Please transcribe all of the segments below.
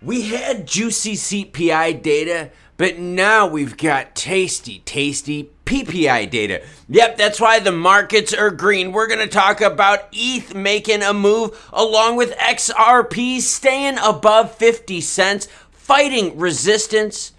We had juicy CPI data, but now we've got tasty PPI data. Yep, that's why the markets are green. We're going to talk about ETH making a move along with XRP staying above 50 cents, fighting resistance,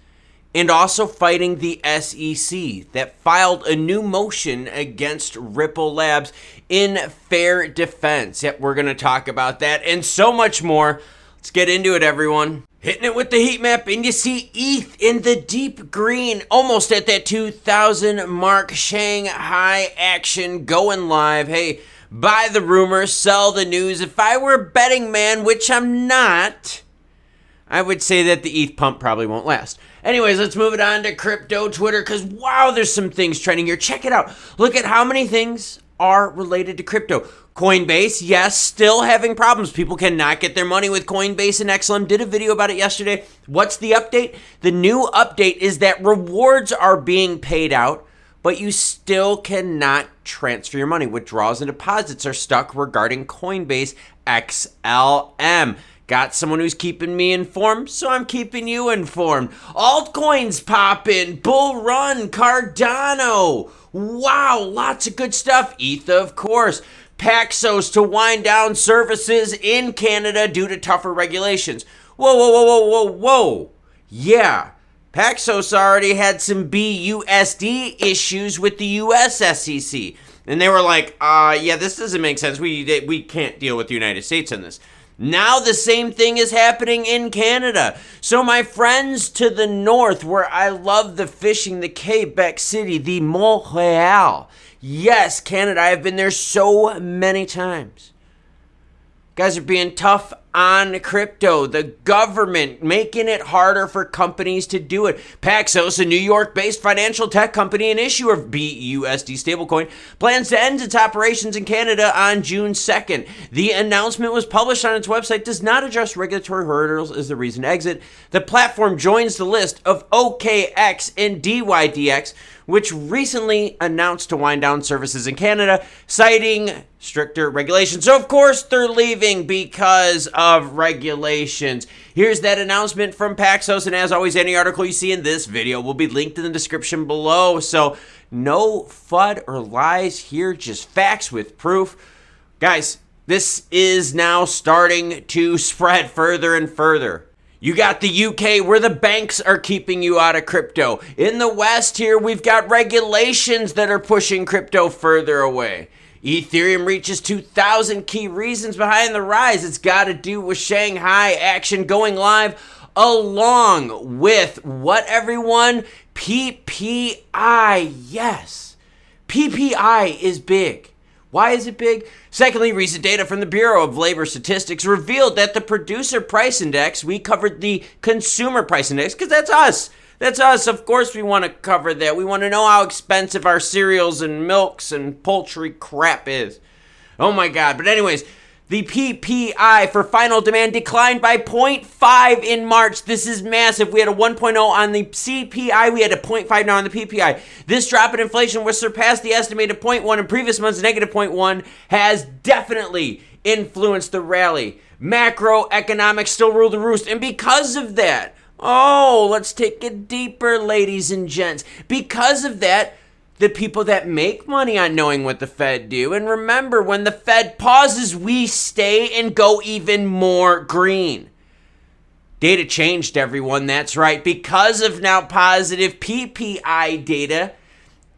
and also fighting the SEC that filed a new motion against Ripple Labs in fair defense. Yep, we're going to talk about that and so much more. Let's get into it, everyone. Hitting it with the heat map, and you see ETH in the deep green, almost at that 2,000 mark. Shanghai action going live. Hey, buy the rumor, sell the news. If I were a betting man, which I'm not, I would say that the ETH pump probably won't last. Anyways, let's move it on to crypto Twitter, because wow, there's some things trending here. Check it out. Look at how many things are related to crypto. Coinbase, yes, still having problems. People cannot get their money with Coinbase, and XLM did a video about it yesterday. What's the update? The new update is that rewards are being paid out, but you still cannot transfer your money. Withdrawals and deposits are stuck regarding Coinbase XLM. Got someone who's keeping me informed, so I'm keeping you informed. Altcoins poppin', Bull Run, Cardano. Wow, lots of good stuff. ETH, of course. Paxos to wind down services in Canada due to tougher regulations. Whoa. Yeah, Paxos already had some BUSD issues with the US SEC. And they were like, yeah, this doesn't make sense. We can't deal with the United States on this. Now the same thing is happening in Canada. So my friends to the north, where I love the fishing, the Quebec City, the Montreal. Yes, Canada, I've been there so many times. Guys are being tough on crypto. The government making it harder for companies to do it. Paxos, a New York-based financial tech company and issuer of BUSD stablecoin, plans to end its operations in Canada on June 2nd. The announcement was published on its website, does not address regulatory hurdles as the reason to exit. The platform joins the list of OKX and DYDX, which recently announced to wind down services in Canada, citing stricter regulations. So, of course, they're leaving because of regulations. Here's that announcement from Paxos, and as always, any article you see in this video will be linked in the description below. So, no FUD or lies here, just facts with proof. Guys, this is now starting to spread further and further. You got the UK where the banks are keeping you out of crypto. In the West here, we've got regulations that are pushing crypto further away. Ethereum reaches 2,000 key reasons behind the rise. It's got to do with Shanghai action going live along with what, everyone? PPI. Yes, PPI is big. Why is it big? Secondly, recent data from the Bureau of Labor Statistics revealed that the producer price index, we covered the consumer price index because that's us. That's us. Of course we want to cover that. We want to know how expensive our cereals and milks and poultry crap is. Oh my God. But anyways, the PPI for final demand declined by 0.5 in March. This is massive. We had a 1.0 on the CPI. We had a 0.5 now on the PPI. This drop in inflation, which surpassed the estimated 0.1 in previous months' negative 0.1, has definitely influenced the rally. Macroeconomics still rule the roost. And because of that, let's take it deeper, ladies and gents. Because of that, the people that make money on knowing what the Fed do. And remember, when the Fed pauses, we stay and go even more green. Data changed, everyone. That's right. Because of now positive PPI data,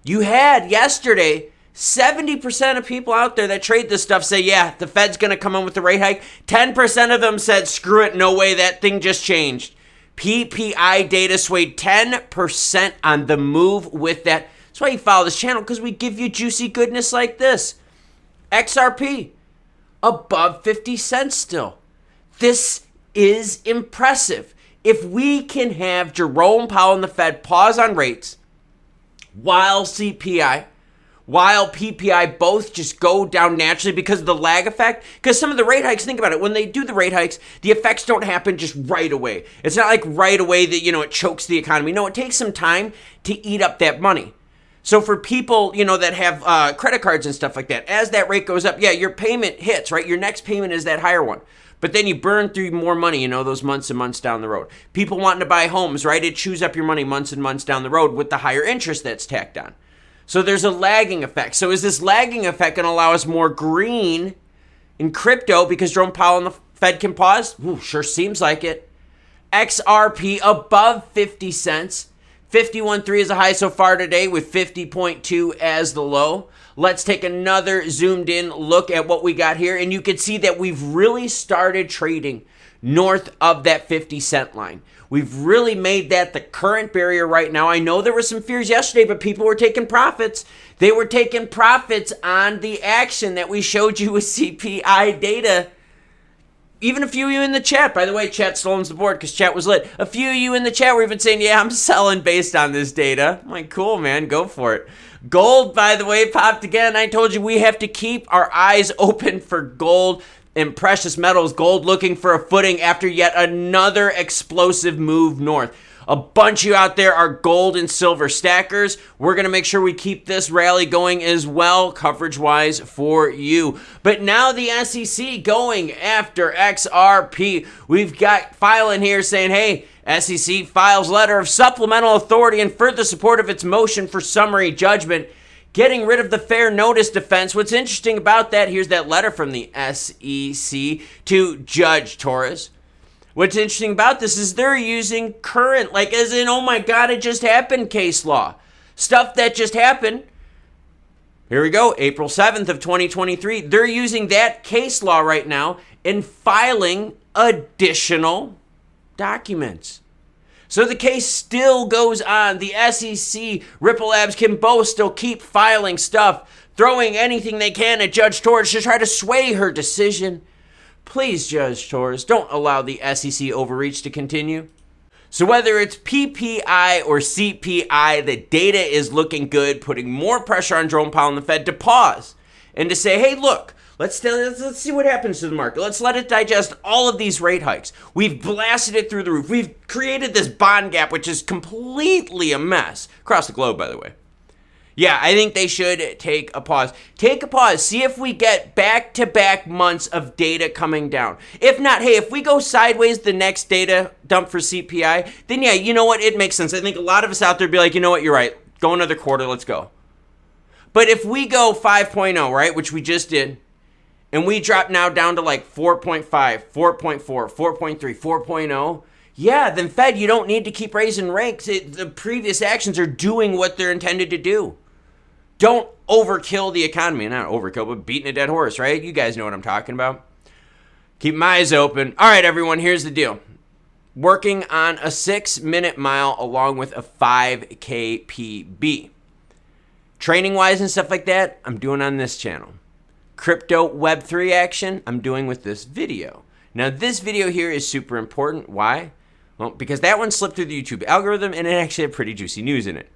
you had yesterday 70% of people out there that trade this stuff say, yeah, the Fed's going to come in with the rate hike. 10% of them said, screw it, no way, that thing just changed. PPI data swayed 10% on the move with that. That's why you follow this channel, because we give you juicy goodness like this. XRP, above 50 cents still. This is impressive. If we can have Jerome Powell and the Fed pause on rates while CPI, while PPI both just go down naturally because of the lag effect. Because some of the rate hikes, think about it, when they do the rate hikes, the effects don't happen just right away. It's not like right away that, it chokes the economy. No, it takes some time to eat up that money. So for people, that have credit cards and stuff like that, as that rate goes up, yeah, your payment hits, right? Your next payment is that higher one. But then you burn through more money, you know, those months and months down the road. People wanting to buy homes, right? It chews up your money months and months down the road with the higher interest that's tacked on. So there's a lagging effect. So is this lagging effect going to allow us more green in crypto because Jerome Powell and the Fed can pause? Ooh, sure seems like it. XRP above 50 cents. 51.3 is the high so far today with 50.2 as the low. Let's take another zoomed in look at what we got here. And you can see that we've really started trading north of that 50 cent line. We've really made that the current barrier right now. I know there were some fears yesterday, but people were taking profits. They were taking profits on the action that we showed you with CPI data. Even a few of you in the chat, by the way, chat still owns the board because chat was lit. A few of you in the chat were even saying, yeah, I'm selling based on this data. I'm like, cool, man, go for it. Gold, by the way, popped again. I told you we have to keep our eyes open for gold and precious metals. Gold looking for a footing after yet another explosive move north. A bunch of you out there are gold and silver stackers. We're going to make sure we keep this rally going as well, coverage-wise for you. But now the SEC going after XRP. We've got file in here saying, hey, SEC files letter of supplemental authority in further support of its motion for summary judgment, getting rid of the fair notice defense. What's interesting about that, here's that letter from the SEC to Judge Torres. What's interesting about this is they're using current, like as in, oh my God, it just happened case law. Stuff that just happened. Here we go, April 7th of 2023. They're using that case law right now and filing additional documents. So the case still goes on. The SEC, Ripple Labs can both still keep filing stuff, throwing anything they can at Judge Torres to try to sway her decision. Please, Judge Torres, don't allow the SEC overreach to continue. So whether it's PPI or CPI, the data is looking good, putting more pressure on Jerome Powell and the Fed to pause and to say, hey, look, let's see what happens to the market. Let's let it digest all of these rate hikes. We've blasted it through the roof. We've created this bond gap, which is completely a mess across the globe, by the way. Yeah, I think they should take a pause. Take a pause. See if we get back-to-back months of data coming down. If not, hey, if we go sideways the next data dump for CPI, then yeah, you know what? It makes sense. I think a lot of us out there be like, you know what? You're right. Go another quarter. Let's go. But if we go 5.0, right, which we just did, and we drop now down to like 4.5, 4.4, 4.3, 4.0, yeah, then Fed, you don't need to keep raising rates. The previous actions are doing what they're intended to do. Don't overkill the economy. Not overkill, but beating a dead horse, right? You guys know what I'm talking about. Keep my eyes open. All right, everyone, here's the deal. Working on a 6-minute mile along with a 5K PB. Training-wise and stuff like that, I'm doing on this channel. Crypto Web3 action, I'm doing with this video. Now, this video here is super important. Why? Well, because that one slipped through the YouTube algorithm, and it actually had pretty juicy news in it.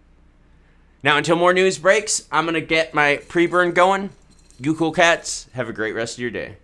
Now, until more news breaks, I'm going to get my pre-burn going. You cool cats, have a great rest of your day.